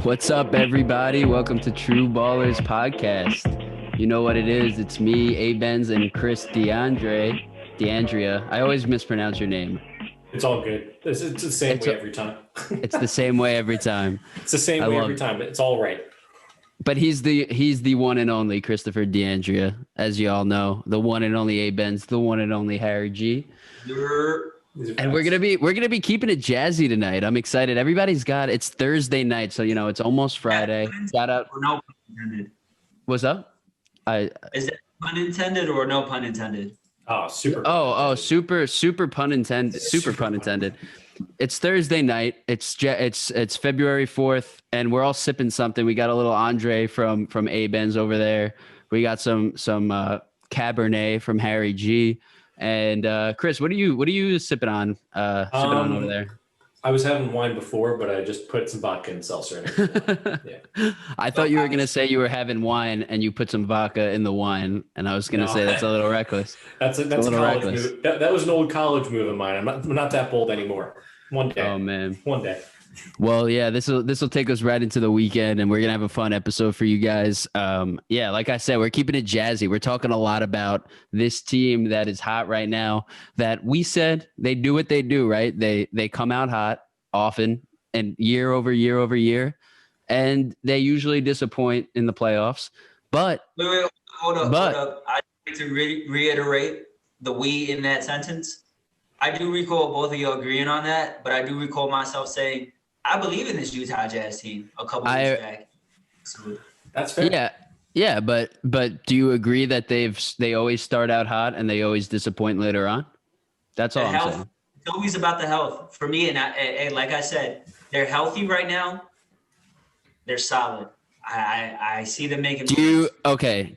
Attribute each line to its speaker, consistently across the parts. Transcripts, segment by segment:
Speaker 1: What's up, everybody? Welcome to True Ballers Podcast. You know what it is. It's me, A-Benz, and Chris DeAndrea. I always mispronounce your name.
Speaker 2: It's all good. It's the same way every time.
Speaker 1: It's the same way every time.
Speaker 2: It's the same way every time. It's all right.
Speaker 1: But he's the one and only Christopher DeAndrea, as you all know. The one and only A-Benz, the one and only Harry G. And we're gonna be keeping it jazzy tonight. I'm excited. It's Thursday night, so it's almost Friday. Shout out.
Speaker 3: Or no pun intended.
Speaker 1: What's up?
Speaker 3: Is that pun intended or no pun intended?
Speaker 2: Oh, super.
Speaker 1: Super pun intended. Super pun intended. It's Thursday night. It's February 4th, and we're all sipping something. We got a little Andre from A-Benz over there. We got some Cabernet from Harry G. And Chris, what are you sipping on? Over there?
Speaker 2: I was having wine before, but I just put some vodka and seltzer in it. Yeah.
Speaker 1: I thought you were gonna say you were having wine and you put some vodka in the wine, and I was gonna say that's a little reckless.
Speaker 2: That's a college reckless move. That was an old college move of mine. I'm not that bold anymore. One day.
Speaker 1: Oh man.
Speaker 2: One day.
Speaker 1: Well, yeah, this will take us right into the weekend, and we're gonna have a fun episode for you guys. Like I said, we're keeping it jazzy. We're talking a lot about this team that is hot right now. That we said they do what they do, right? They come out hot often, and year over year, and they usually disappoint in the playoffs. But
Speaker 3: hold up. I need to reiterate the "we" in that sentence. I do recall both of you agreeing on that, but I do recall myself saying, I believe in this Utah Jazz team a couple weeks back. So,
Speaker 2: that's fair.
Speaker 1: Yeah, but do you agree that they always start out hot and they always disappoint later on? That's all I'm saying.
Speaker 3: It's always about the health for me. And like I said, they're healthy right now. They're solid. I see them making.
Speaker 1: Do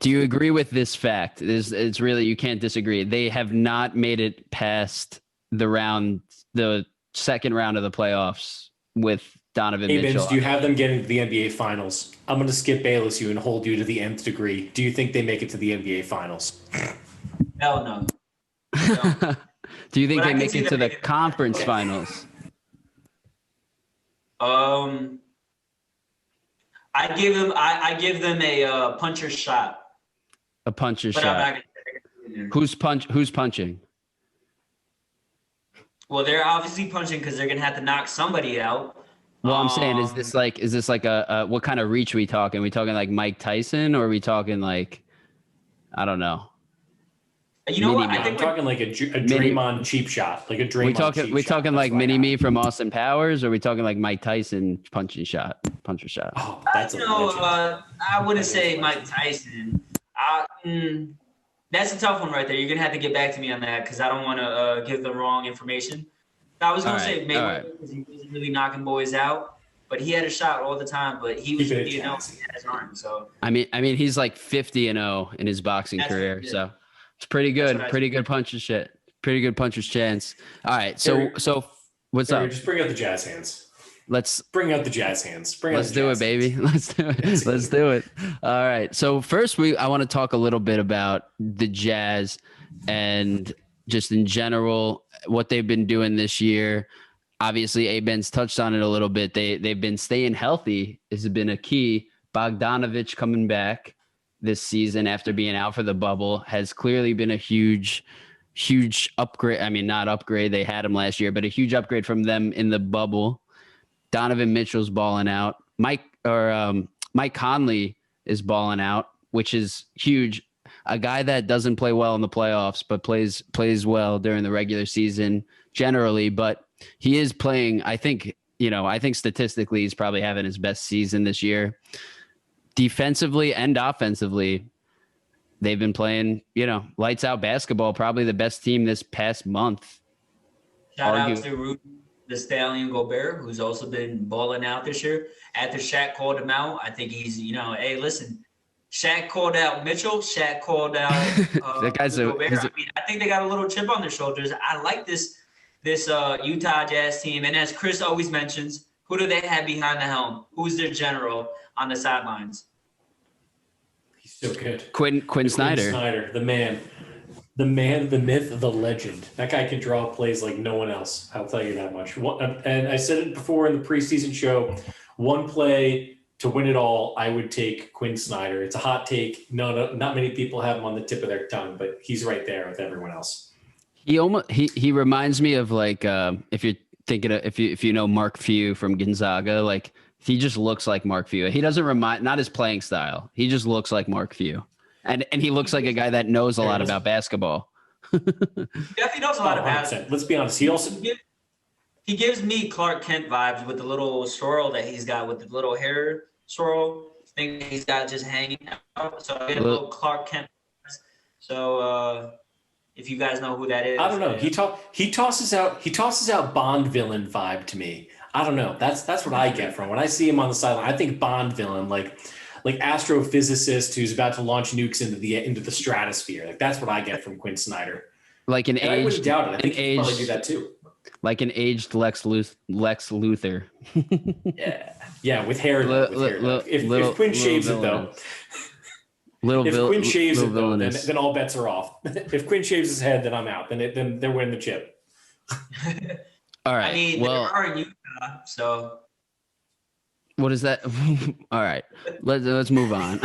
Speaker 1: you agree with this fact? It's really, you can't disagree. They have not made it past the second round of the playoffs with Donovan Mitchell.
Speaker 2: Do you have them getting to the NBA Finals? I'm going to skip Bayless you and hold you to the nth degree. Do you think they make it to the NBA Finals?
Speaker 3: Hell no.
Speaker 1: Do you think they make it to the conference finals?
Speaker 3: I give them a puncher's shot.
Speaker 1: A puncher's shot. Who's punching?
Speaker 3: Well, they're obviously punching because they're gonna have to knock somebody out.
Speaker 1: Well, I'm saying, is this like a what kind of reach are we talking? Are we talking like Mike Tyson, or are we talking like, I don't know?
Speaker 3: You know what? I
Speaker 2: I'm
Speaker 3: think
Speaker 2: talking like a Draymond cheap shot, like a Draymond.
Speaker 1: We talking like Mini-Me from Austin Powers, or are we talking like Mike Tyson puncher shot?
Speaker 2: Oh, that's
Speaker 3: I wouldn't say Mike Tyson. That's a tough one right there. You're gonna have to get back to me on that because I don't want to give the wrong information. I was gonna say maybe because he wasn't really knocking boys out, but he had a shot all the time. But he was, he had his arm. So
Speaker 1: I mean, he's like 50-0 in his boxing career, so it's pretty good. Pretty good puncher's shit. Pretty good puncher's chance. All right, so what's up?
Speaker 2: Just bring out the jazz hands.
Speaker 1: Let's
Speaker 2: bring out the jazz hands.
Speaker 1: Let's do it, baby. Let's do it. Let's do it. All right. So first, I want to talk a little bit about the Jazz and just in general what they've been doing this year. Obviously, A-Ben's touched on it a little bit. They've been staying healthy. This has been a key. Bogdanovich coming back this season after being out for the bubble has clearly been a huge upgrade. I mean, not upgrade. They had him last year, but a huge upgrade from them in the bubble. Donovan Mitchell's balling out. Mike Conley is balling out, which is huge. A guy that doesn't play well in the playoffs, but plays well during the regular season generally. But he is playing. I think statistically, he's probably having his best season this year. Defensively and offensively, they've been playing, lights out basketball. Probably the best team this past month.
Speaker 3: Shout out to Rudy the Stallion Gobert, who's also been balling out this year. After Shaq called him out, I think he's, hey, listen, Shaq called out Mitchell. Shaq called out
Speaker 1: that guy's
Speaker 3: Gobert. I think they got a little chip on their shoulders. I like this Utah Jazz team. And as Chris always mentions, who do they have behind the helm? Who's their general on the sidelines?
Speaker 2: He's so good.
Speaker 1: Quinn Snyder.
Speaker 2: Snyder, the man, the myth, the legend. That guy can draw plays like no one else. I'll tell you that much. And I said it before in the preseason show, one play to win it all, I would take Quinn Snyder. It's a hot take. No, not many people have him on the tip of their tongue, but he's right there with everyone else.
Speaker 1: He reminds me of like if you're thinking of, if you know Mark Few from Gonzaga, like he just looks like Mark Few. He doesn't not his playing style. He just looks like Mark Few, and he looks like a guy that knows a lot about basketball.
Speaker 3: Definitely knows a lot about it.
Speaker 2: Let's be honest.
Speaker 3: He gives me Clark Kent vibes with the little swirl that he's got, with the little hair swirl thing he's got just hanging out. So I get a little Clark Kent. So if you guys know who that is,
Speaker 2: I don't know. He tosses out Bond villain vibe to me. I don't know. That's what I get from when I see him on the sideline. I think Bond villain, like astrophysicist who's about to launch nukes into the stratosphere. Like that's what I get from Quinn Snyder.
Speaker 1: Like an aged,
Speaker 2: I wouldn't doubt it. I think he'd probably do that too.
Speaker 1: Like an aged Lex Luthor.
Speaker 2: Yeah, with hair. If Quinn shaves it though, then all bets are off. If Quinn shaves his head, then I'm out. Then they're winning the chip.
Speaker 1: All right.
Speaker 3: I mean, there are in Utah, so.
Speaker 1: What is that? All right, let's move on.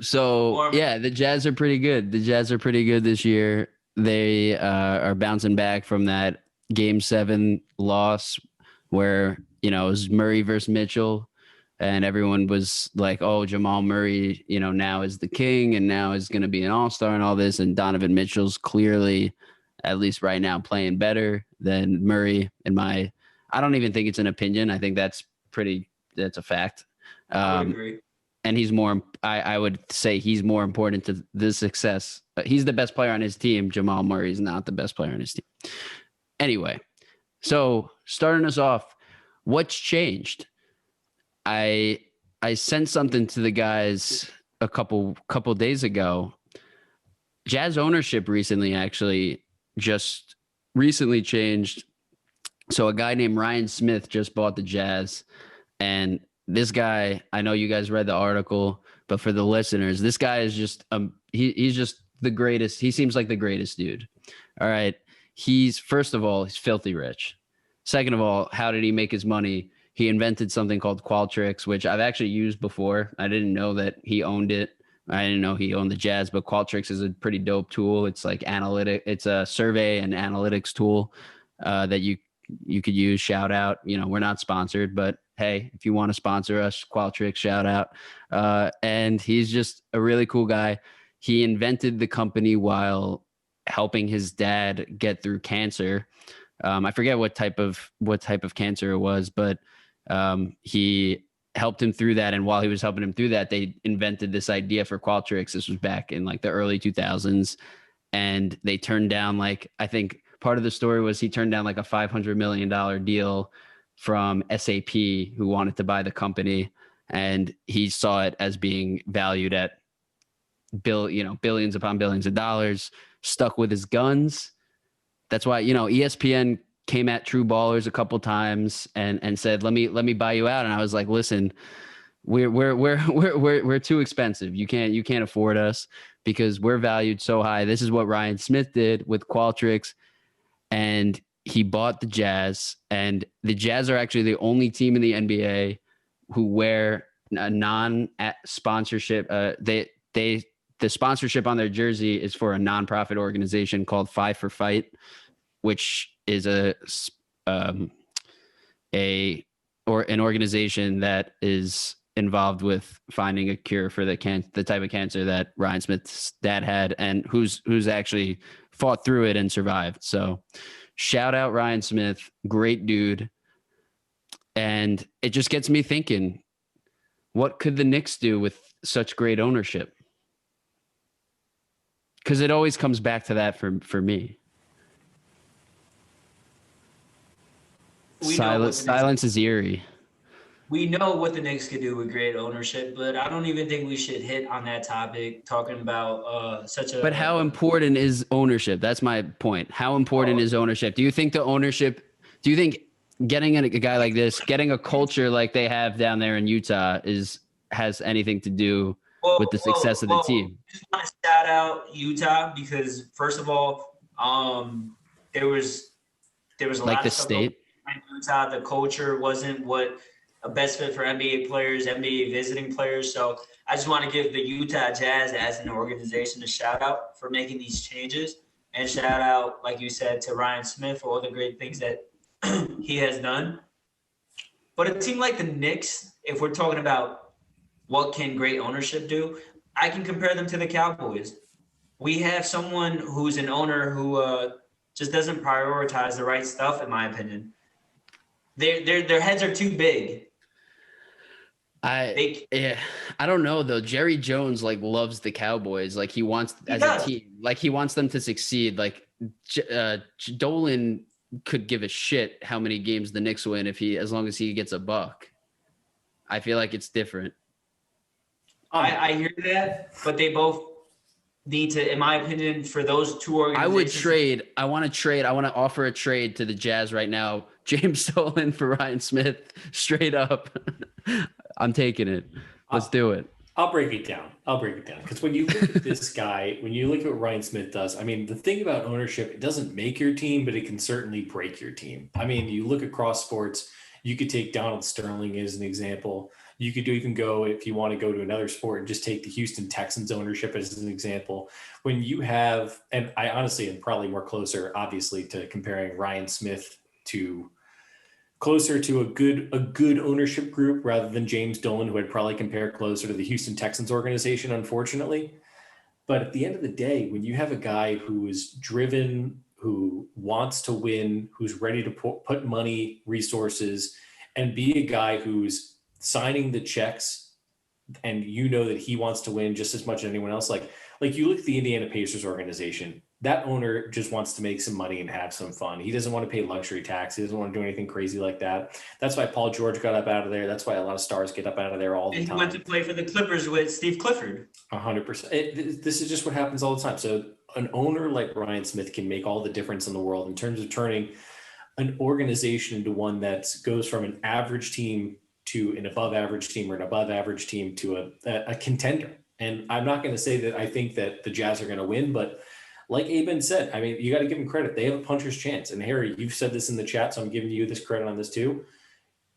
Speaker 1: So yeah, the Jazz are pretty good. The Jazz are pretty good this year. They are bouncing back from that Game 7 loss where, it was Murray versus Mitchell, and everyone was like, oh, Jamal Murray, now is the king and now is going to be an all-star and all this. And Donovan Mitchell's clearly, at least right now, playing better than Murray I don't even think it's an opinion. I think that's a fact.
Speaker 3: I would agree.
Speaker 1: And he's I would say he's more important to the success. He's the best player on his team. Jamal Murray is not the best player on his team. Anyway, so starting us off, what's changed? I sent something to the guys a couple days ago. Jazz ownership recently changed. So a guy named Ryan Smith just bought the Jazz, and this guy, I know you guys read the article, but for the listeners, this guy is just he's just the greatest. He seems like the greatest dude. All right. First of all, he's filthy rich. Second of all, how did he make his money? He invented something called Qualtrics, which I've actually used before. I didn't know that he owned it. I didn't know he owned the Jazz, but Qualtrics is a pretty dope tool. It's like it's a survey and analytics tool that you could use. Shout out. We're not sponsored, but hey, if you want to sponsor us, Qualtrics, shout out. And he's just a really cool guy. He invented the company while helping his dad get through cancer. I forget what type of cancer it was, but he helped him through that. And while he was helping him through that, they invented this idea for Qualtrics. This was back in like the early 2000s. And they turned down, I think part of the story was he turned down like a $500 million deal from SAP, who wanted to buy the company. And he saw it as being valued at billions upon billions of dollars, stuck with his guns. That's why, ESPN came at True Ballers a couple times and said, let me buy you out. And I was like, listen, we're too expensive. You can't afford us because we're valued so high. This is what Ryan Smith did with Qualtrics, and he bought the Jazz, and the Jazz are actually the only team in the NBA who wear a non-sponsorship. The sponsorship on their jersey is for a nonprofit organization called Five for Fight, which is an organization that is involved with finding a cure for the type of cancer that Ryan Smith's dad had, and who's actually fought through it and survived. So shout out Ryan Smith, great dude. And it just gets me thinking, what could the Knicks do with such great ownership? Because it always comes back to that for me. Silence is eerie.
Speaker 3: We know what the Knicks could do with great ownership, but I don't even think we should hit on that topic, talking about
Speaker 1: But how important is ownership? That's my point. How important is ownership? Do you think getting a guy like this, getting a culture like they have down there in Utah has anything to do with the success of the team?
Speaker 3: I just want to shout out Utah because, first of all, there was a
Speaker 1: like
Speaker 3: lot
Speaker 1: the
Speaker 3: of stuff
Speaker 1: state
Speaker 3: in Utah. The culture wasn't what a best fit for NBA players, NBA visiting players. So I just want to give the Utah Jazz as an organization a shout out for making these changes, and shout out, like you said, to Ryan Smith for all the great things that he has done. But a team like the Knicks, if we're talking about what can great ownership do, I can compare them to the Cowboys. We have someone who's an owner who just doesn't prioritize the right stuff, in my opinion. Their heads are too big.
Speaker 1: I don't know though. Jerry Jones like loves the Cowboys. Like he wants a team. Like he wants them to succeed. Like Dolan could give a shit how many games the Knicks win as long as he gets a buck. I feel like it's different.
Speaker 3: I hear that, but they both need to, in my opinion, for those two organizations.
Speaker 1: I want to offer a trade to the Jazz right now. James Dolan for Ryan Smith, straight up. I'm taking it. Let's do it.
Speaker 2: I'll break it down. Because when you look at this guy, when you look at what Ryan Smith does, I mean, the thing about ownership, it doesn't make your team, but it can certainly break your team. I mean, you look across sports, you could take Donald Sterling as an example. You could even go, if you want to go to another sport, and just take the Houston Texans ownership as an example. When you have, and I honestly am probably more closer, obviously, to comparing Ryan Smith to closer to a good ownership group rather than James Dolan, who I'd probably compare closer to the Houston Texans organization, unfortunately. But at the end of the day, when you have a guy who is driven, who wants to win, who's ready to put money, resources, and be a guy who's signing the checks, and you know that he wants to win just as much as anyone else. Like you look at the Indiana Pacers organization, that owner just wants to make some money and have some fun. He doesn't want to pay luxury tax. He doesn't want to do anything crazy like that. That's why Paul George got up out of there. That's why a lot of stars get up out of there all the time.
Speaker 3: He went to play for the Clippers with Steve Clifford.
Speaker 2: 100%. This is just what happens all the time. So an owner like Ryan Smith can make all the difference in the world in terms of turning an organization into one that goes from an average team to an above average team, or an above average team to a contender. And I'm not going to say that I think that the Jazz are going to win, but like Aben said, I mean, you got to give them credit. They have a puncher's chance. And Harry, you've said this in the chat, so I'm giving you this credit on this too.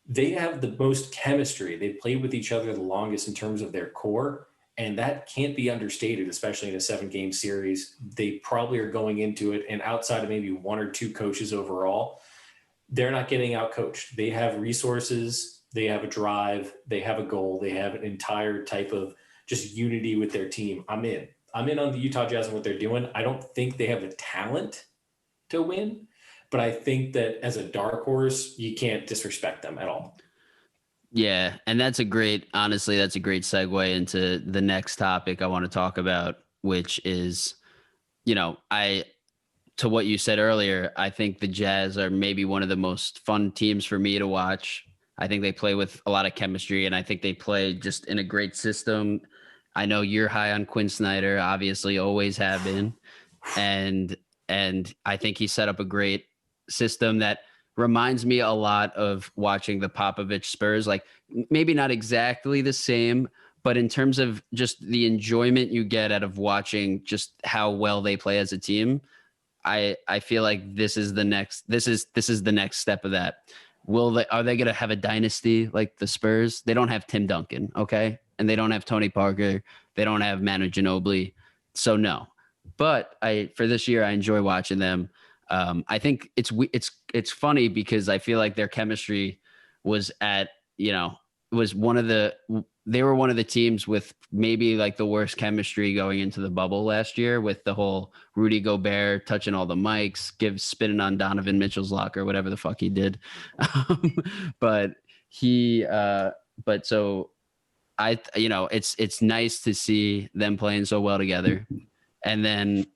Speaker 2: They have the most chemistry. They've played with each other the longest in terms of their core. And that can't be understated, especially in a 7-game series. They probably are going into it, and outside of maybe one or two coaches overall, they're not getting out coached. They have resources. They have a drive. They have a goal. They have an entire type of just unity with their team. I'm in on the Utah Jazz and what they're doing. I don't think they have the talent to win, but I think that as a dark horse, you can't disrespect them at all.
Speaker 1: Yeah, and that's a great segue into the next topic I want to talk about, which is, to what you said earlier, I think the Jazz are maybe one of the most fun teams for me to watch. I think they play with a lot of chemistry, and I think they play just in a great system. I know you're high on Quinn Snyder, obviously always have been. And I think he set up a great system that reminds me a lot of watching the Popovich Spurs, like maybe not exactly the same, but in terms of just the enjoyment you get out of watching just how well they play as a team, I feel like this is the next step of that. Are they going to have a dynasty like the Spurs? They don't have Tim Duncan, okay? And they don't have Tony Parker. They don't have Manu Ginobili. So no. But for this year, I enjoy watching them. I think it's funny because I feel like their chemistry was they were one of the teams with maybe like the worst chemistry going into the bubble last year, with the whole Rudy Gobert touching all the mics, spinning on Donovan Mitchell's locker, whatever the fuck he did. It's nice to see them playing so well together. And then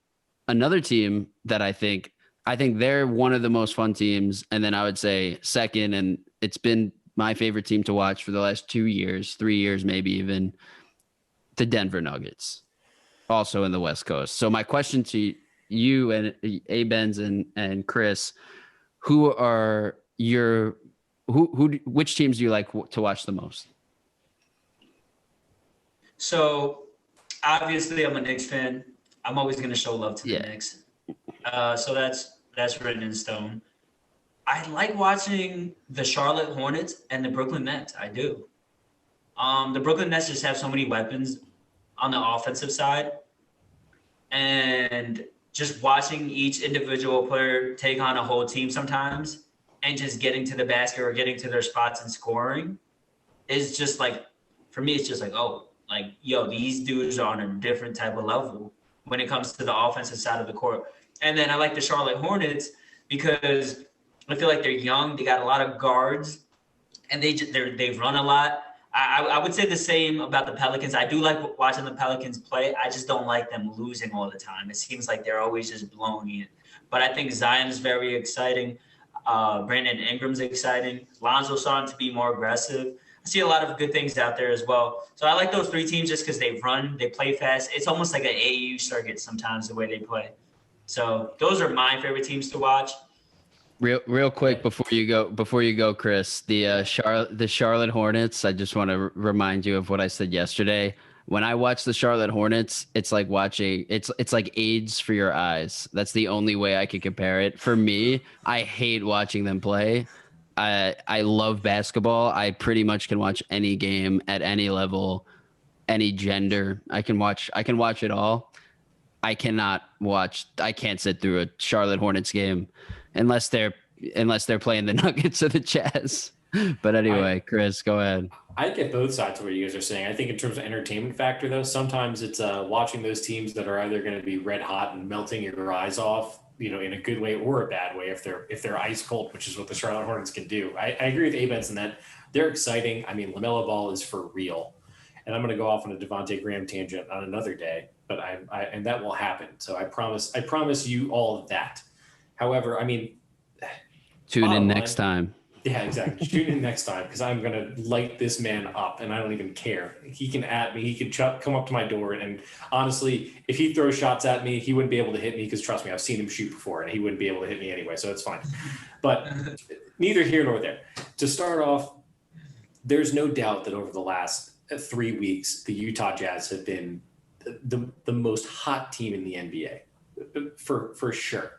Speaker 1: another team that I think they're one of the most fun teams. And then I would say second, and it's been my favorite team to watch for the last 2 years, 3 years, maybe even, the Denver Nuggets, also in the West Coast. So my question to you and Abens and Chris, which teams do you like to watch the most?
Speaker 3: So obviously I'm a Knicks fan. I'm always going to show love to the Knicks. So that's written in stone. I like watching the Charlotte Hornets and the Brooklyn Nets. I do. The Brooklyn Nets just have so many weapons on the offensive side, and just watching each individual player take on a whole team sometimes and just getting to the basket or getting to their spots and scoring is just like, for me, it's just like, oh, like, yo, these dudes are on a different type of level when it comes to the offensive side of the court. And then I like the Charlotte Hornets because I feel like they're young. They got a lot of guards, and they run a lot. I would say the same about the Pelicans. I do like watching the Pelicans play. I just don't like them losing all the time. It seems like they're always just blowing it. But I think Zion's very exciting. Brandon Ingram's exciting. Lonzo's starting to be more aggressive. I see a lot of good things out there as well. So I like those three teams just because they run, they play fast. It's almost like an AAU circuit sometimes the way they play. So those are my favorite teams to watch.
Speaker 1: Real quick before you go, Chris, the Charlotte Hornets. I just want to remind you of what I said yesterday. When I watch the Charlotte Hornets, it's like watching it's like AIDS for your eyes. That's the only way I can compare it. For me, I hate watching them play. I love basketball. I pretty much can watch any game at any level, any gender. I can watch it all. I can't sit through a Charlotte Hornets game unless they're playing the Nuggets or the Jazz. But anyway, Chris, go ahead.
Speaker 2: I get both sides of what you guys are saying. I think in terms of entertainment factor, though, sometimes it's watching those teams that are either going to be red hot and melting your eyes off, in a good way or a bad way if they're ice cold, which is what the Charlotte Hornets can do. I agree with Abens in that they're exciting. I mean, LaMelo Ball is for real. And I'm going to go off on a Devontae Graham tangent on another day, but and that will happen. So I promise you all of that. However, I mean,
Speaker 1: tune in next time.
Speaker 2: Yeah, exactly. Tune in next time because I'm going to light this man up and I don't even care. He can at me. He can come up to my door. And honestly, if he throws shots at me, he wouldn't be able to hit me because trust me, I've seen him shoot before and he wouldn't be able to hit me anyway. So it's fine. But neither here nor there. To start off, there's no doubt that over the last 3 weeks, the Utah Jazz have been the most hot team in the NBA for sure.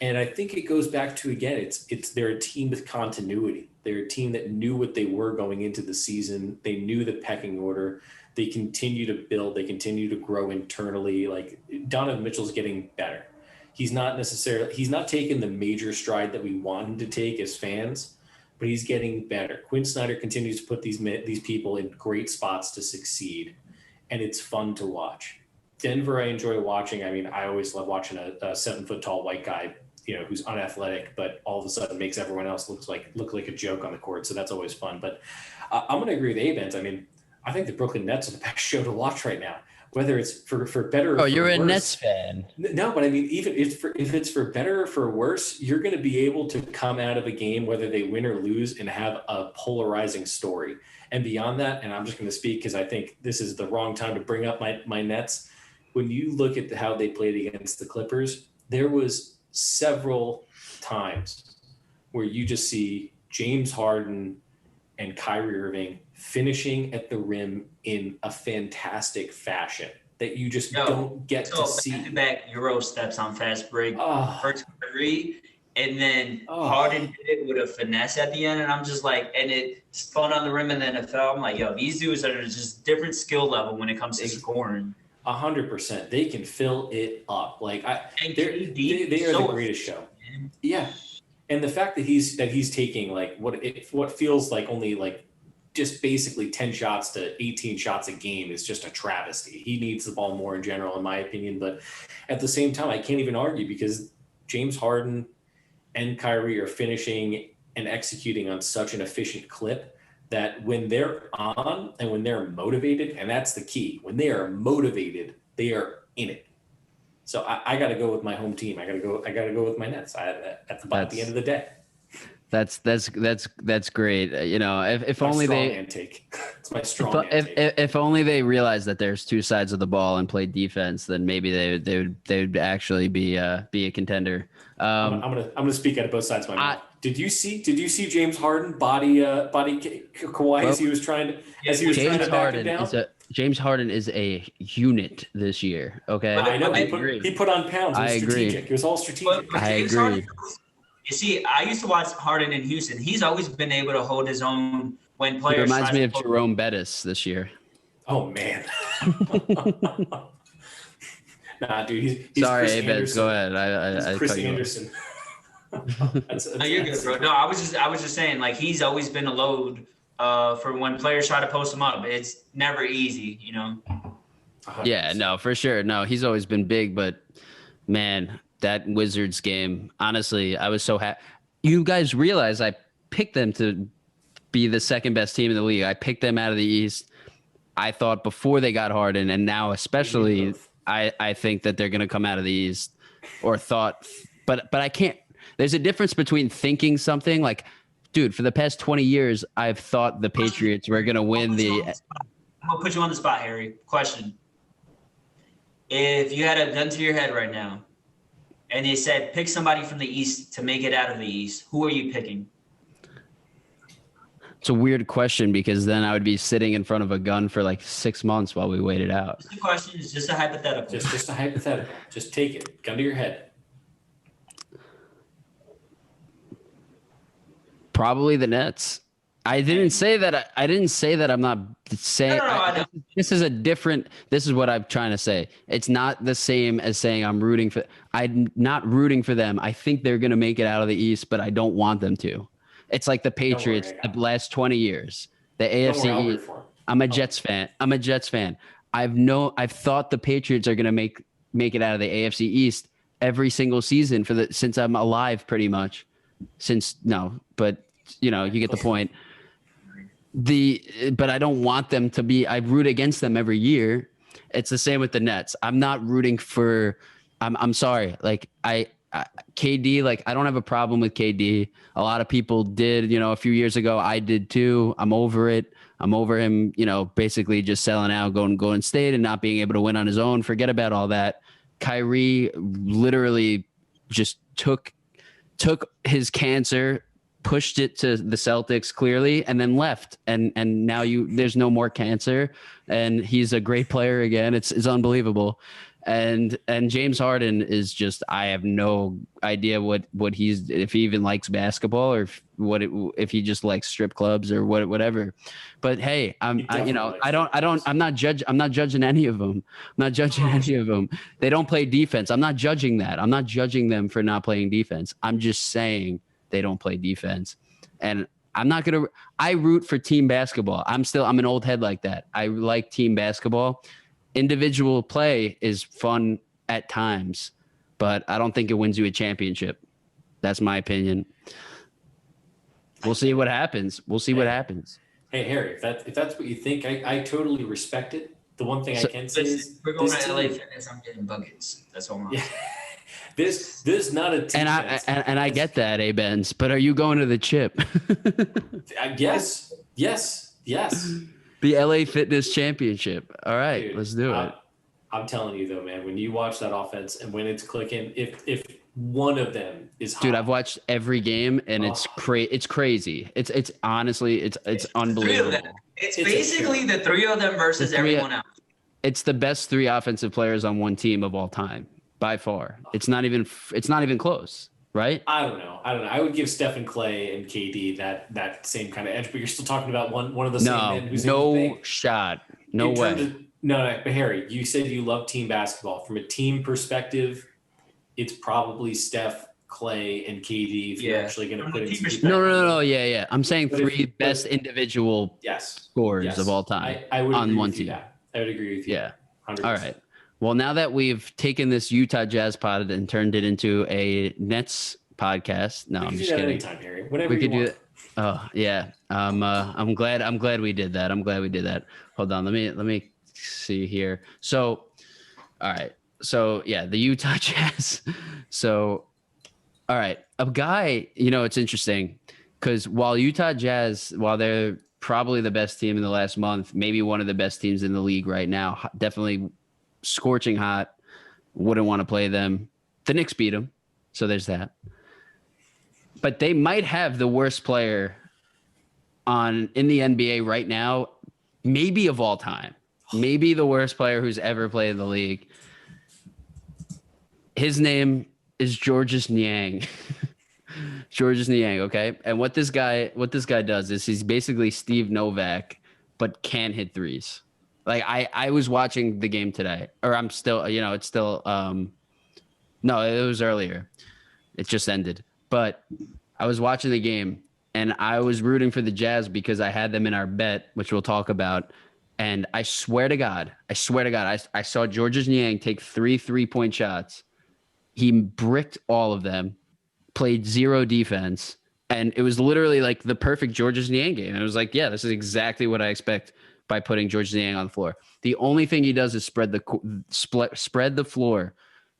Speaker 2: And I think it goes back to, again, they're a team with continuity. They're a team that knew what they were going into the season. They knew the pecking order. They continue to build. They continue to grow internally. Like Donovan Mitchell's getting better. He's not taking the major stride that we want him to take as fans, but he's getting better. Quinn Snyder continues to put these people in great spots to succeed, and it's fun to watch. Denver, I enjoy watching. I mean, I always love watching a 7-foot-tall white guy, who's unathletic, but all of a sudden makes everyone else look like a joke on the court. So that's always fun. But I'm going to agree with Abens. I mean, I think the Brooklyn Nets are the best show to watch right now, whether it's for better or for
Speaker 1: you're
Speaker 2: worse.
Speaker 1: A Nets fan.
Speaker 2: No, but I mean, even if it's for better or for worse, you're going to be able to come out of a game, whether they win or lose, and have a polarizing story. And beyond that, and I'm just going to speak because I think this is the wrong time to bring up my Nets. When you look at how they played against the Clippers, there was several times where you just see James Harden and Kyrie Irving finishing at the rim in a fantastic fashion that you just don't get to see.
Speaker 3: Back-to-back Euro steps on fast break. First Kyrie, and then Harden did it with a finesse at the end, and I'm just like, and it's fun on the rim in the NFL. I'm like, yo, these dudes are just different skill level when it comes to scoring.
Speaker 2: 100%. They can fill it up. Like they are the greatest show. Yeah. And the fact that he's taking like what feels like only like just basically 10 shots to 18 shots a game is just a travesty. He needs the ball more in general, in my opinion. But at the same time, I can't even argue because James Harden and Kyrie are finishing and executing on such an efficient clip that when they're on and when they're motivated, and that's the key, when they are motivated, they are in it. So I got to go with my home team. I got to go with my Nets at the end of the day.
Speaker 1: That's great. If
Speaker 2: my
Speaker 1: only they
Speaker 2: intake. It's my strong intake.
Speaker 1: If only they realized that there's two sides of the ball and play defense, then maybe they'd actually be a contender.
Speaker 2: I'm gonna speak out of both sides of my mouth. Did you see James Harden body Kawhi as he was trying to back him down?
Speaker 1: James Harden is a unit this year. Okay,
Speaker 2: I know he put on pounds. It was
Speaker 1: I agree.
Speaker 2: Strategic. It was all strategic.
Speaker 1: I agree.
Speaker 3: You see, I used to watch Harden in Houston. He's always been able to hold his own when
Speaker 1: It
Speaker 3: players.
Speaker 1: reminds me of Jerome Bettis this year.
Speaker 2: Oh man. Nah, dude. He's
Speaker 1: Sorry,
Speaker 2: Chris
Speaker 1: Abed,
Speaker 2: Anderson.
Speaker 1: go ahead. I
Speaker 2: Chris
Speaker 1: cut you off.
Speaker 2: Anderson.
Speaker 3: No, you're good, bro. No, I was just saying, like, he's always been a load for when players try to post him up. It's never easy, you know.
Speaker 2: 100%.
Speaker 1: Yeah, no, for sure. No, he's always been big, but man, that Wizards game, honestly, I was so happy. You guys realize I picked them to be the second best team in the league. I picked them out of the East. I thought before they got Harden, and now especially, I think that they're going to come out of the East, or thought, but I can't. There's a difference between thinking something like, dude, for the past 20 years, I've thought the Patriots were going to win the.
Speaker 3: I'm gonna put you on the spot, Harry. Question: if you had a gun to your head right now, and they said pick somebody from the East to make it out of the East, who are you picking?
Speaker 1: It's a weird question because then I would be sitting in front of a gun for like 6 months while we waited out.
Speaker 3: The question is just a hypothetical.
Speaker 2: Just a hypothetical. Just take it. Gun to your head.
Speaker 1: Probably the Nets. I didn't say that. I didn't say that. I'm not saying.
Speaker 3: I know.
Speaker 1: This is a different. This is what I'm trying to say. It's not the same as saying I'm rooting for. I'm not rooting for them. I think they're going to make it out of the East, but I don't want them to. It's like the Patriots the last 20 years. The AFC East. I'm a Jets fan. I've thought the Patriots are going to make it out of the AFC East every single season since I'm alive, pretty much. But you get the point. But I don't want them to be. I root against them every year. It's the same with the Nets. I'm not rooting for. I'm sorry. Like KD. Like I don't have a problem with KD. A lot of people did. A few years ago, I did too. I'm over it. I'm over him. Basically just selling out, going to Golden State, and not being able to win on his own. Forget about all that. Kyrie literally just took his cancer, pushed it to the Celtics clearly, and then left. And now there's no more cancer, and he's a great player again. It's unbelievable. And James Harden is just, I have no idea what he's, if he even likes basketball, or if he just likes strip clubs or whatever. But hey, I'm not judging any of them. They don't play defense. I'm not judging that. I'm not judging them for not playing defense. I'm just saying they don't play defense. And I root for team basketball. I'm an old head like that. I like team basketball. Individual play is fun at times, but I don't think it wins you a championship. That's my opinion. We'll see what happens.
Speaker 2: Hey, Harry, if that's what you think, I totally respect it. The one thing I can say is
Speaker 3: we're going to LA Fitness. I'm getting buckets. That's all.
Speaker 2: Yeah. This is not a team.
Speaker 1: And I get that, Benz. But are you going to the chip?
Speaker 2: Yes.
Speaker 1: The LA Fitness Championship. All right, dude, let's do it.
Speaker 2: I'm telling you though, man, when you watch that offense and when it's clicking, if one of them is hot,
Speaker 1: dude, I've watched every game and it's crazy. It's honestly it's unbelievable.
Speaker 3: It's basically the three of them versus everyone else.
Speaker 1: It's the best three offensive players on one team of all time by far. It's not even close. Right?
Speaker 2: I don't know. I would give Stephen Clay and KD that same kind of edge, but you're still talking about one of the same men who's
Speaker 1: no shot. No way.
Speaker 2: No, but Harry, you said you love team basketball. From a team perspective, it's probably Steph, Clay, and KD if you're actually going to put it.
Speaker 1: No. Yeah. I'm saying three best individual scorers of all time on one team.
Speaker 2: I would agree with you.
Speaker 1: Yeah. 100%. All right. Well, now that we've taken this Utah Jazz pod and turned it into a Nets podcast, no, I'm just kidding.
Speaker 2: Anytime, Harry. Whatever we could do it.
Speaker 1: Oh yeah, I'm glad we did that. Hold on, let me see here. So, all right. So yeah, the Utah Jazz. So, all right, a guy. It's interesting because while they're probably the best team in the last month, maybe one of the best teams in the league right now, definitely scorching hot, wouldn't want to play them. The Knicks beat them, so there's that. But they might have the worst player in the NBA right now, maybe of all time. Maybe the worst player who's ever played in the league. His name is Georges Niang. Georges Niang, okay? And what this guy does is he's basically Steve Novak, but can hit threes. Like I was watching the game today, or I'm still, it's still no, it was earlier. It just ended. But I was watching the game and I was rooting for the Jazz because I had them in our bet, which we'll talk about. And I swear to God, I saw Georges Niang take 3 3-point shots. He bricked all of them, played zero defense, and it was literally like the perfect Georges Niang game. And it was like, yeah, this is exactly what I expect by putting Georges Niang on the floor. The only thing he does is spread the floor.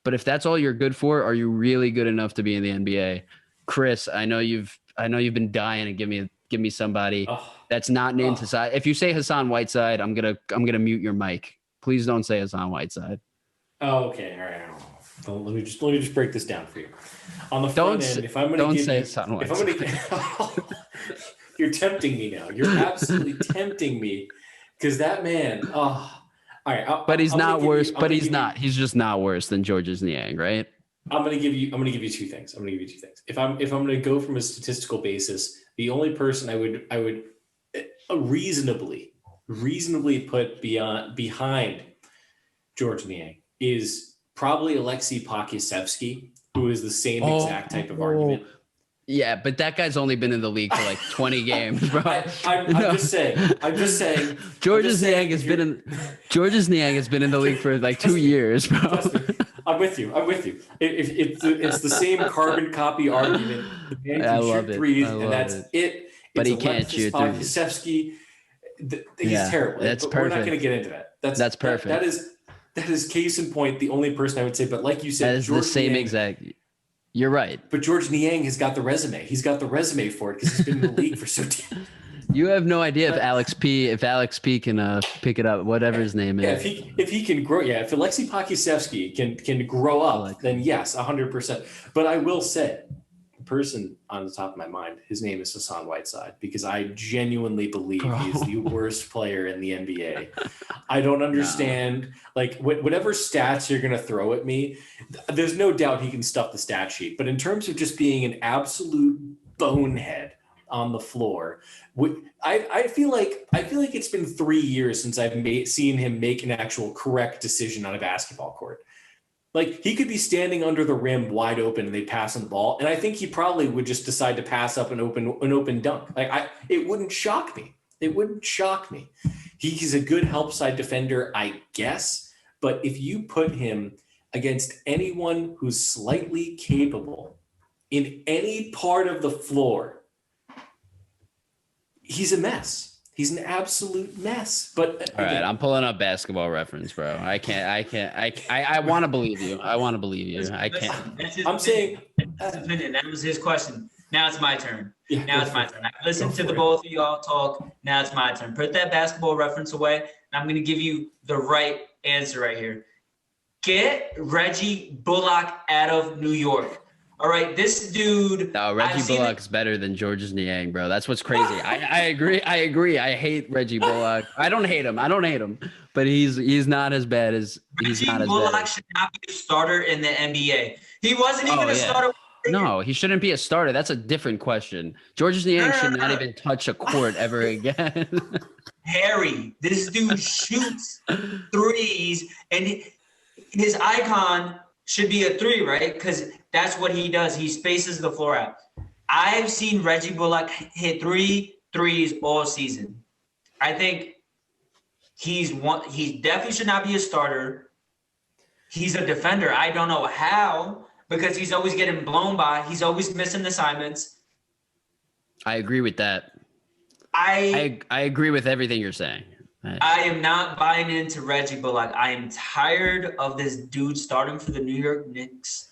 Speaker 1: But if that's all you're good for, are you really good enough to be in the NBA? Chris, I know you've been dying to give me somebody that's not named Hassan. If you say Hassan Whiteside, I'm gonna mute your mic. Please don't say Hassan Whiteside.
Speaker 2: Oh, okay, all right. So let me just break this down for you. On the front end, if I'm going to give you, you're tempting me now. You're absolutely tempting me because that man. All right,
Speaker 1: but he's not worse. But he's not. He's just not worse than Georges Niang, right?
Speaker 2: I'm going to give you two things. If I'm going to go from a statistical basis, the only person I would reasonably put behind Georges Niang is probably Alexei Pokusevsky, who is the same exact type of argument.
Speaker 1: Yeah, but that guy's only been in the league for like 20 games, bro.
Speaker 2: I'm just saying.
Speaker 1: Georges Niang has been in the league for like 2 years, bro.
Speaker 2: I'm with you. It's the same carbon copy argument. The man can shoot threes, and that's it.
Speaker 1: But he can't shoot threes.
Speaker 2: Pokusevsky, he's terrible.
Speaker 1: That's perfect.
Speaker 2: We're not going to get into that.
Speaker 1: That's perfect.
Speaker 2: That is case in point, the only person I would say. But like you said,
Speaker 1: that is the same exact. You're right.
Speaker 2: But Georges Niang has got the resume. He's got the resume for it because he's been in the league for so damn.
Speaker 1: You have no idea if Alex P can pick it up, whatever his name is.
Speaker 2: If he can grow, if Alexei Pokusevsky can grow up, then yes, 100%. But I will say, the person on the top of my mind, his name is Hassan Whiteside, because I genuinely believe he is the worst player in the NBA. I don't understand, whatever stats you're going to throw at me, there's no doubt he can stuff the stat sheet. But in terms of just being an absolute bonehead on the floor, I feel like it's been 3 years since I've seen him make an actual correct decision on a basketball court. Like, he could be standing under the rim wide open and they pass him the ball, and I think he probably would just decide to pass up an open dunk. It wouldn't shock me. He's a good help side defender, I guess, but if you put him against anyone who's slightly capable in any part of the floor, he's a mess. He's an absolute mess. But
Speaker 1: all right, I'm pulling up Basketball Reference, bro. I want to believe you. I can't.
Speaker 2: I'm saying
Speaker 3: that was his question. Now it's my turn. Now it's my turn. I listened to the both of y'all talk. Now it's my turn. Put that Basketball Reference away, and I'm going to give you the right answer right here. Get Reggie Bullock out of New York. All right, this dude.
Speaker 1: No, Reggie Bullock's better than Georges Niang, bro. That's what's crazy. I agree. I hate Reggie Bullock. I don't hate him, but he's not as bad as
Speaker 3: Reggie Bullock should not be a starter in the NBA. He wasn't even a starter.
Speaker 1: No, he shouldn't be a starter. That's a different question. Georges Niang should not even touch a court ever again.
Speaker 3: Harry, this dude shoots threes, and his icon should be a 3, right? Because that's what he does. He spaces the floor out. I've seen Reggie Bullock hit 3 threes all season. I think he definitely should not be a starter. He's a defender. I don't know how, because he's always getting blown by. He's always missing assignments.
Speaker 1: I agree with that. I agree with everything you're saying.
Speaker 3: I am not buying into Reggie Bullock. I am tired of this dude starting for the New York Knicks.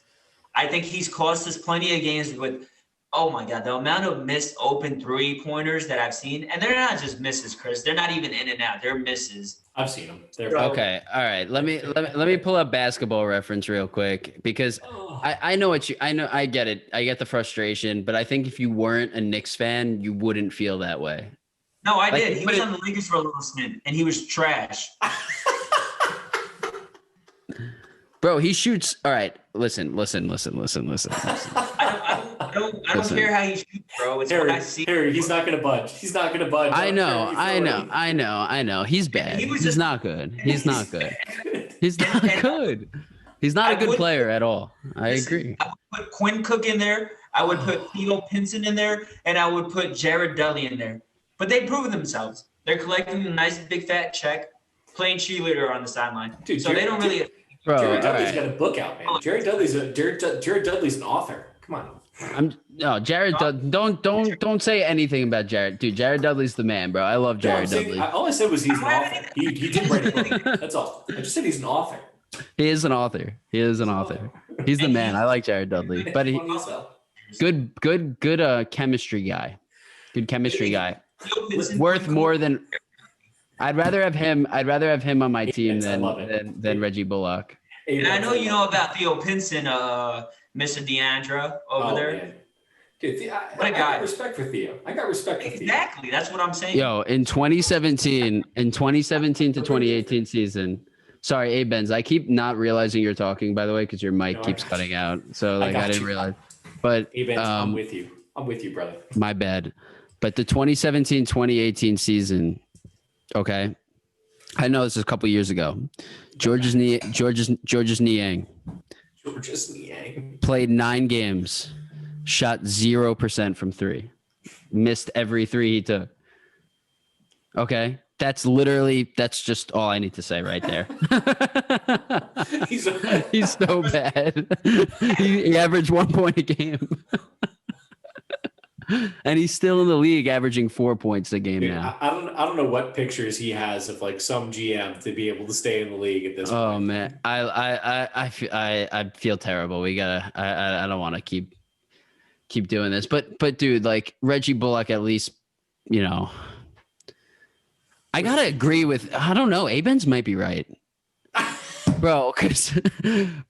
Speaker 3: I think he's cost us plenty of games with, oh my God, the amount of missed open 3-pointers that I've seen. And they're not just misses, Chris. They're not even in and out. They're misses.
Speaker 2: I've seen them.
Speaker 1: Okay. All right. Let me pull up Basketball Reference real quick, because I know I get it. I get the frustration, but I think if you weren't a Knicks fan, you wouldn't feel that way.
Speaker 3: No, I did. He was on the Lakers for a little stint, and he was trash.
Speaker 1: Bro, he shoots. All right, listen.
Speaker 3: I don't don't
Speaker 1: Listen.
Speaker 3: care how he shoots, bro. It's what I
Speaker 2: Harry,
Speaker 3: see.
Speaker 2: Harry, he's not gonna budge. He's not gonna budge.
Speaker 1: I
Speaker 2: don't
Speaker 1: know,
Speaker 2: care if he's
Speaker 1: I know. He's bad.
Speaker 3: He was
Speaker 1: He's
Speaker 3: just-
Speaker 1: not good. He's not good.
Speaker 2: throwing.
Speaker 1: He's not good. He's not
Speaker 3: I
Speaker 1: a good
Speaker 3: would-
Speaker 1: player at all. I
Speaker 3: Listen,
Speaker 1: agree.
Speaker 3: I would put Quinn Cook in there. I would put Theo Pinson in there, and I would put Jared Dudley in there. But they've proven themselves. They're collecting a nice big fat check, playing cheerleader on the sideline.
Speaker 2: Dude,
Speaker 3: So they don't really.
Speaker 1: Bro,
Speaker 2: Jared
Speaker 1: all
Speaker 2: Dudley's
Speaker 1: right.
Speaker 2: got a book out, man. Jared Dudley's an author. Come on.
Speaker 1: Jared don't say anything about Jared. Dude, Jared Dudley's the man, bro. I love
Speaker 2: No, I'm
Speaker 1: Jared
Speaker 2: saying-
Speaker 1: Dudley.
Speaker 2: all I said was he's an author. He did write a book. That's all. I just said he's an author.
Speaker 1: He is an author. He's the man. I like Jared Dudley. But he
Speaker 2: Funny as hell.
Speaker 1: good chemistry guy. Good chemistry guy.
Speaker 3: Theo Pinson,
Speaker 1: Worth
Speaker 3: Quinn
Speaker 1: more
Speaker 3: Cook.
Speaker 1: than I'd rather have him on my team
Speaker 2: Yes, I love it.
Speaker 1: than Reggie Bullock.
Speaker 3: And I know you know about Theo Pinson, Mr. Deandra over there.
Speaker 2: Man. Dude, I
Speaker 3: What a guy.
Speaker 2: got respect for Theo.
Speaker 3: Exactly. That's what I'm saying.
Speaker 1: Yo, in 2017 to 2018 season. Sorry, A-Benz. I keep not realizing you're talking, by the way, because your mic
Speaker 2: No, I
Speaker 1: keeps
Speaker 2: got
Speaker 1: cutting out. So
Speaker 2: I
Speaker 1: like I
Speaker 2: got
Speaker 1: didn't
Speaker 2: you.
Speaker 1: realize. But
Speaker 2: Hey, Vince, I'm with you. I'm with you, brother.
Speaker 1: my bad. But the 2017-2018 season, okay. I know this is a couple years ago. Georges Niang
Speaker 2: Georges Niang.
Speaker 1: played 9 games, shot 0% from 3, missed every 3 he took. Okay, that's just all I need to say right there.
Speaker 2: He's
Speaker 1: He's so bad. He averaged 1 point a game. And he's still in the league averaging 4 points a game
Speaker 2: Dude,
Speaker 1: now.
Speaker 2: I don't know what pictures he has of like some GM to be able to stay in the league at this
Speaker 1: Oh
Speaker 2: point.
Speaker 1: man, I feel terrible. We gotta. I don't want to keep doing this, but dude, like Reggie Bullock, at least, you know. I gotta agree with. I don't know. A-Benz might be right, bro.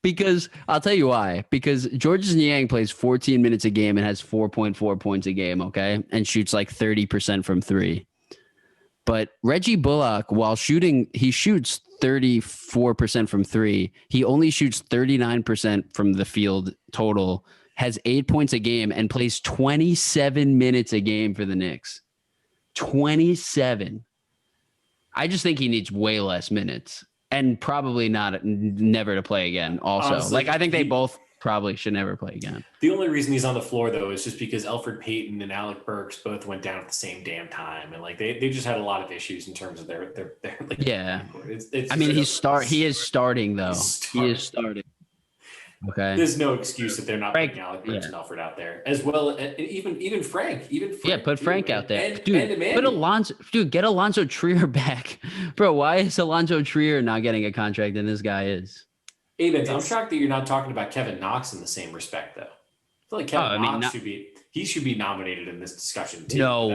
Speaker 1: Because I'll tell you why. Because Georges Niang plays 14 minutes a game and has 4.4 points a game. Okay, and shoots like 30% from 3. But Reggie Bullock, while shooting, he shoots 34% from 3. He only shoots 39% from the field total, has 8 points a game, and plays 27 minutes a game for the Knicks. 27. I just think he needs way less minutes and probably never to play again. Also,
Speaker 2: Honestly,
Speaker 1: like I think they both probably should never play again.
Speaker 2: The only reason he's on the floor though is just because Elfrid Payton and Alec Burks both went down at the same damn time, and like they just had a lot of issues in terms of their like.
Speaker 1: Yeah.
Speaker 2: It's
Speaker 1: I mean, he is
Speaker 2: He's
Speaker 1: starting though.
Speaker 2: He's
Speaker 1: He is starting. Okay.
Speaker 2: There's no excuse that they're not
Speaker 1: Frank,
Speaker 2: putting Alec Burks
Speaker 1: yeah.
Speaker 2: and Alfred out there, as well. And even Frank,
Speaker 1: Yeah, put
Speaker 2: too,
Speaker 1: Frank
Speaker 2: man.
Speaker 1: out there,
Speaker 2: and
Speaker 1: dude.
Speaker 2: Emmanuel.
Speaker 1: Get Alonzo Trier back, bro. Why is Alonzo Trier not getting a contract and this guy is?
Speaker 2: Avens, I'm shocked that you're not talking about Kevin Knox in the same respect, though. I feel like Kevin Knox should be nominated in this discussion too.
Speaker 1: No.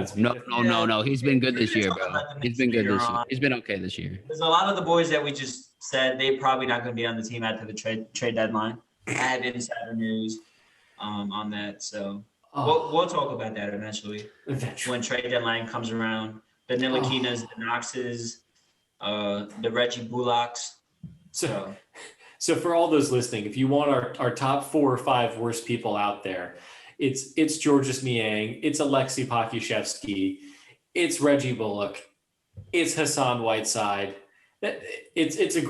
Speaker 1: He's been good this year, bro. He's been good this year. He's been okay this year.
Speaker 3: There's a lot of the boys that we just said they probably not going to be on the team after the trade deadline. I have insider news on that, so we'll talk about that eventually when trade deadline comes around. The Ntilikina's, the Knoxes, the Reggie Bullocks.
Speaker 2: So for all those listening, if you want our top 4 or 5 worst people out there, it's Georges Niang, it's Alexei Pokusevsky, it's Reggie Bullock, it's Hassan Whiteside. It's a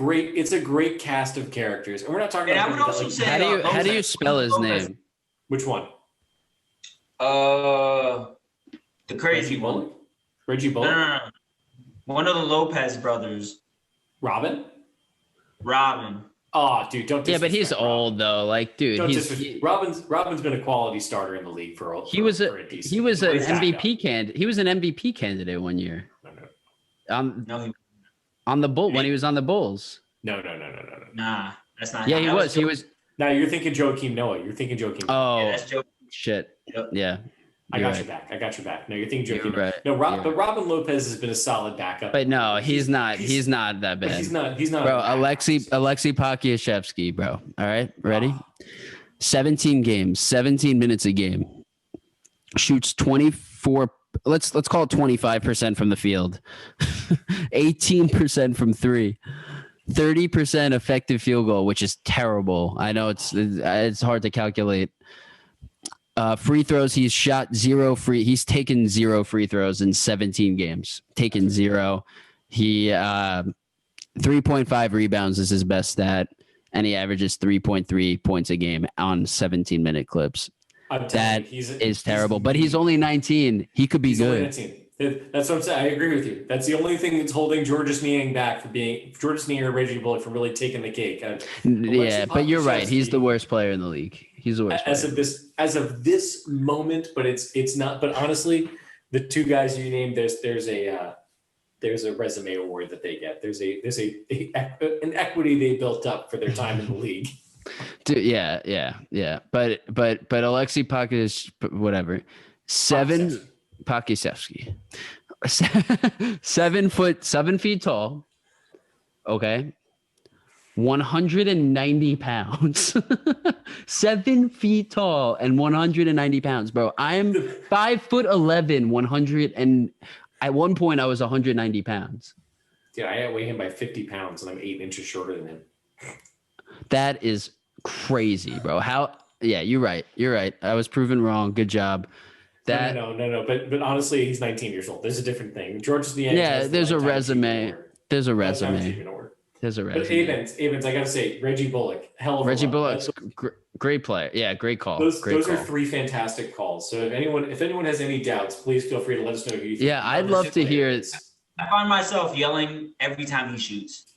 Speaker 2: great cast of characters, and we're not talking about.
Speaker 3: I would also say,
Speaker 1: how do you spell his name?
Speaker 2: Which one?
Speaker 3: The crazy
Speaker 2: Reggie
Speaker 3: one.
Speaker 2: Bullock? Reggie Bullock?
Speaker 3: No. One of the Lopez brothers.
Speaker 2: Robin. Oh, dude, don't.
Speaker 1: Yeah, but he's
Speaker 2: disrespect Robin.
Speaker 1: old though. Like, dude,
Speaker 2: Robin's been a quality starter in the league for a
Speaker 1: he was an MVP
Speaker 2: candidate.
Speaker 1: He was an MVP candidate one year.
Speaker 3: No,
Speaker 1: on the Bull when he was on the Bulls.
Speaker 2: No.
Speaker 3: Nah, that's not.
Speaker 1: Yeah, he was.
Speaker 2: Now you're thinking Joakim Noah.
Speaker 1: Oh,
Speaker 3: Yeah, that's Joe.
Speaker 1: shit.
Speaker 3: Yep.
Speaker 1: Yeah.
Speaker 2: I got your back. No, you're thinking Joakim.
Speaker 1: Right.
Speaker 2: No, but Robin Lopez has been a solid backup.
Speaker 1: But no, he's not that bad.
Speaker 2: He's not.
Speaker 1: Bro, Alexei Pokusevsky, bro. All right, ready? 17 games, 17 minutes a game. Shoots 24. Let's call it 25% from the field. 18% from 3. 30% effective field goal, which is terrible. I know it's hard to calculate. Free throws, he's shot he's taken 0 free throws in 17 games. Taken 0. He 3.5 rebounds is his best stat, and he averages 3.3 points a game on 17-minute clips. That is terrible, but he's only 19. He could be good.
Speaker 2: That's what I'm saying. I agree with you. That's the only thing that's holding Georges Niang back from being Georges Niang or Reggie Bullock from really taking the cake.
Speaker 1: Yeah, but you're right. He's the worst player in the league. He's the worst.
Speaker 2: As of this moment, but it's not. But honestly, the two guys you named, there's a resume award that they get. There's an equity they built up for their time in the league.
Speaker 1: Dude, yeah. But Alexei whatever. 7 feet tall. Okay. 190 pounds. 7 feet tall and 190 pounds, bro. I'm 5'11", 100, and at one point I was 190 pounds.
Speaker 2: Yeah, I outweigh him by 50 pounds, and I'm 8 inches shorter than him.
Speaker 1: That is crazy, bro. Yeah, you're right. I was proven wrong. Good job.
Speaker 2: No. But honestly, he's 19 years old. There's a different thing. Georges Niang.
Speaker 1: Yeah, there's a resume. There's a resume.
Speaker 2: But Avens, I gotta say, Reggie Bullock, hell of a
Speaker 1: Reggie Bullock's great player. Yeah, great call.
Speaker 2: Those are 3 fantastic calls. So if anyone has any doubts, please feel free to let us know who you think.
Speaker 1: Yeah, I'd love to hear it.
Speaker 3: I find myself yelling every time he shoots.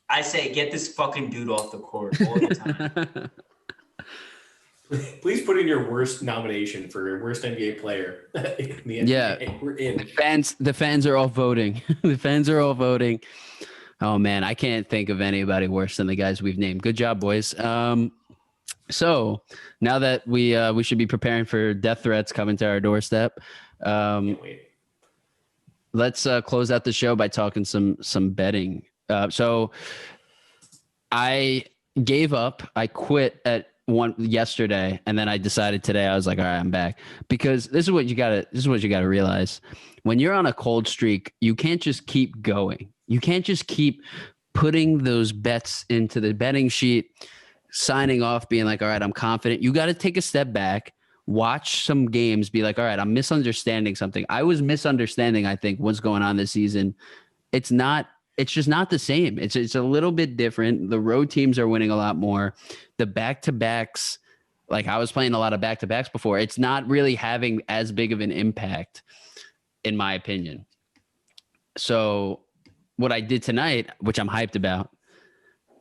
Speaker 3: I say, get this fucking dude off the court all the time.
Speaker 2: Please put in your worst nomination for worst NBA player in the NBA.
Speaker 1: Yeah,
Speaker 2: we're in.
Speaker 1: The fans are all voting. The fans are all voting. Oh man, I can't think of anybody worse than the guys we've named. Good job, boys. So now that we should be preparing for death threats coming to our doorstep, let's close out the show by talking some betting. So I gave up. I quit at one yesterday, and then I decided today. I was like, all right, I'm back, because this is what you gotta realize. When you're on a cold streak, you can't just keep going. You can't just keep putting those bets into the betting sheet, signing off, being like, all right, I'm confident. You got to take a step back, watch some games, be like, all right, I'm misunderstanding something. I was misunderstanding, I think, what's going on this season. It's just not the same. It's a little bit different. The road teams are winning a lot more. The back-to-backs, like I was playing a lot of back-to-backs before. It's not really having as big of an impact, in my opinion. So what I did tonight, which I'm hyped about,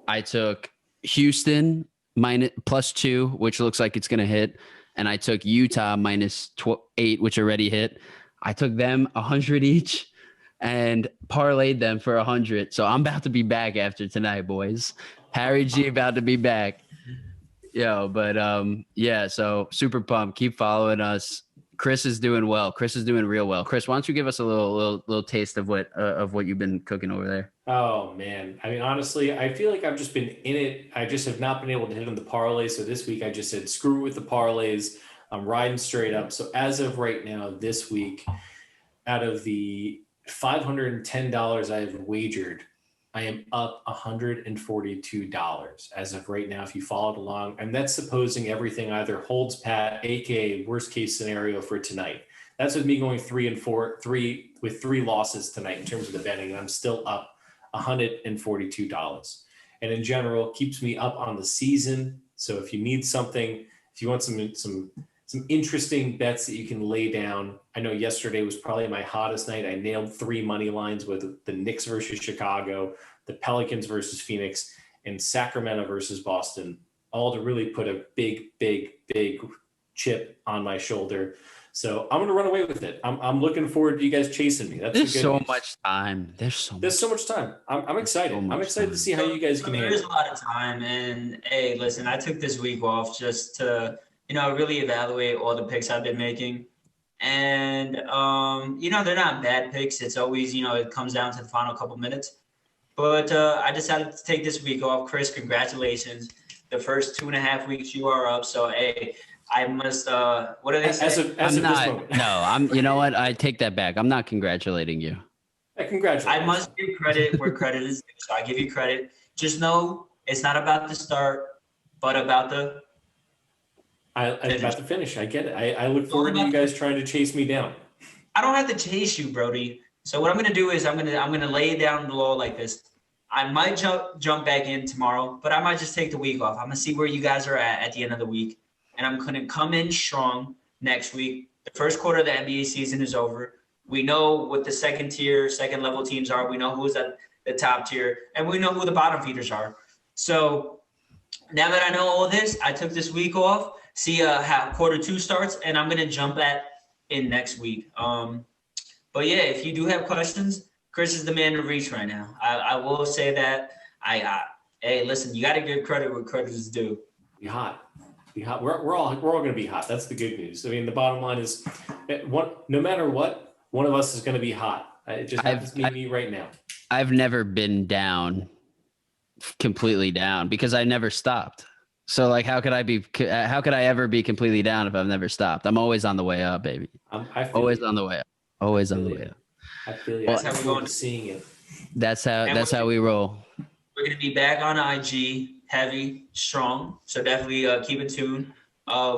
Speaker 1: I took Houston +2, which looks like it's going to hit. And I took Utah -8, which already hit. I took them 100 each and parlayed them for 100. So I'm about to be back after tonight, boys. Harry G about to be back. Yeah, so super pumped. Keep following us. Chris is doing well. Chris is doing real well. Chris, why don't you give us a little taste of what you've been cooking over there?
Speaker 2: Oh man, I mean, honestly, I feel like I've just been in it. I just have not been able to hit on the parlays. So this week I just said screw it with the parlays. I'm riding straight up. So as of right now, this week, out of the $510 I have wagered, I am up $142 as of right now. If you followed along, and that's supposing everything either holds pat, aka worst case scenario for tonight. That's with me going 3-4 with 3 losses tonight in terms of the betting, and I'm still up $142. And in general, keeps me up on the season. So if you need something, if you want some interesting bets that you can lay down. I know yesterday was probably my hottest night. I nailed 3 money lines with the Knicks versus Chicago, the Pelicans versus Phoenix, and Sacramento versus Boston, all to really put a big chip on my shoulder. So I'm going to run away with it. I'm looking forward to you guys chasing me.
Speaker 1: There's so much time. There's so much time.
Speaker 2: I'm excited. I'm excited to see how you guys can handle it.
Speaker 3: There's a lot of time. And hey, listen, I took this week off just to really evaluate all the picks I've been making. And, they're not bad picks. It's always, it comes down to the final couple minutes. But I decided to take this week off. Chris, congratulations. The first 2.5 weeks you are up. So, hey, I must, what do they say?
Speaker 1: You know what? I take that back. I'm not congratulating you.
Speaker 2: Congratulations.
Speaker 3: I must give credit where credit is due. So I give you credit. Just know it's not about the start, but about the
Speaker 2: I'm about to finish. I get it. I look forward to you guys trying to chase me down.
Speaker 3: I don't have to chase you, Brody. So what I'm gonna do is I'm gonna lay it down the law like this. I might jump back in tomorrow, but I might just take the week off. I'm gonna see where you guys are at the end of the week, and I'm gonna come in strong next week. The first quarter of the NBA season is over. We know what the second level teams are. We know who's at the top tier, and we know who the bottom feeders are. So now that I know all this, I took this week off. See how quarter 2 starts, and I'm gonna jump in next week. But yeah, if you do have questions, Chris is the man to reach right now. I will say that. Hey, listen, you got to give credit where credit is due.
Speaker 2: Be hot. We're all going to be hot. That's the good news. I mean, the bottom line is, no matter what, one of us is going to be hot. It just happens to be me right now.
Speaker 1: I've never been completely down because I never stopped. So like, how could I ever be completely down if I've never stopped? I'm always on the way up, baby. Always on the way up. Always on the way up.
Speaker 2: I feel you. That's how we're going to seeing it.
Speaker 1: That's how we roll.
Speaker 3: We're going to be back on IG, heavy, strong. So definitely keep in tune.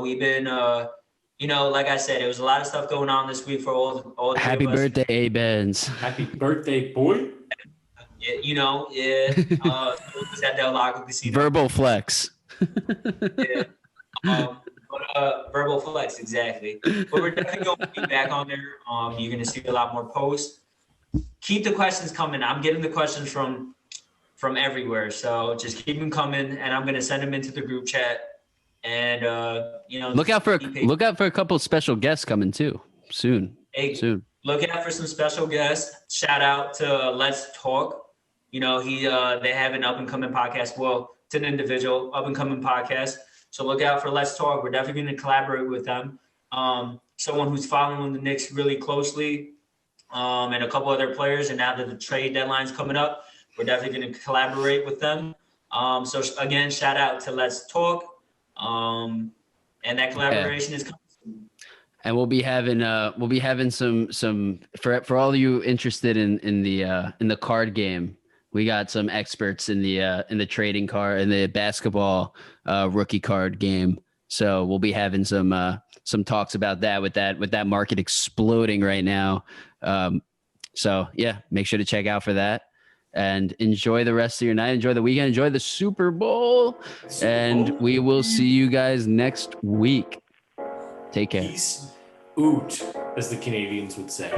Speaker 3: We've been, like I said, it was a lot of stuff going on this week for all the
Speaker 1: Happy birthday, A-Benz.
Speaker 2: Happy birthday, boy.
Speaker 3: Yeah. Was at Del Lago Casino.
Speaker 1: Verbal flex.
Speaker 3: Yeah. Verbal flex, exactly. But we're definitely going to be back on there. You're going to see a lot more posts. Keep the questions coming. I'm getting the questions from everywhere, so just keep them coming, and I'm going to send them into the group chat. And
Speaker 1: look out for a couple of special guests coming too soon. Soon.
Speaker 3: Look out for some special guests. Shout out to Let's Talk. They have an up and coming podcast. Well, it's an individual up and coming podcast. So look out for Let's Talk. We're definitely going to collaborate with them. Someone who's following the Knicks really closely, and a couple other players. And now that the trade deadline's coming up, we're definitely going to collaborate with them. So again, shout out to Let's Talk. And that collaboration is coming.
Speaker 1: And we'll be having some for all of you interested in the card game. We got some experts in the trading card in the basketball rookie card game. So we'll be having some talks about that with that market exploding right now. So yeah, make sure to check out for that and enjoy the rest of your night. Enjoy the weekend. Enjoy the Super Bowl. And we will see you guys next week. Take care.
Speaker 2: Peace out, as the Canadians would say.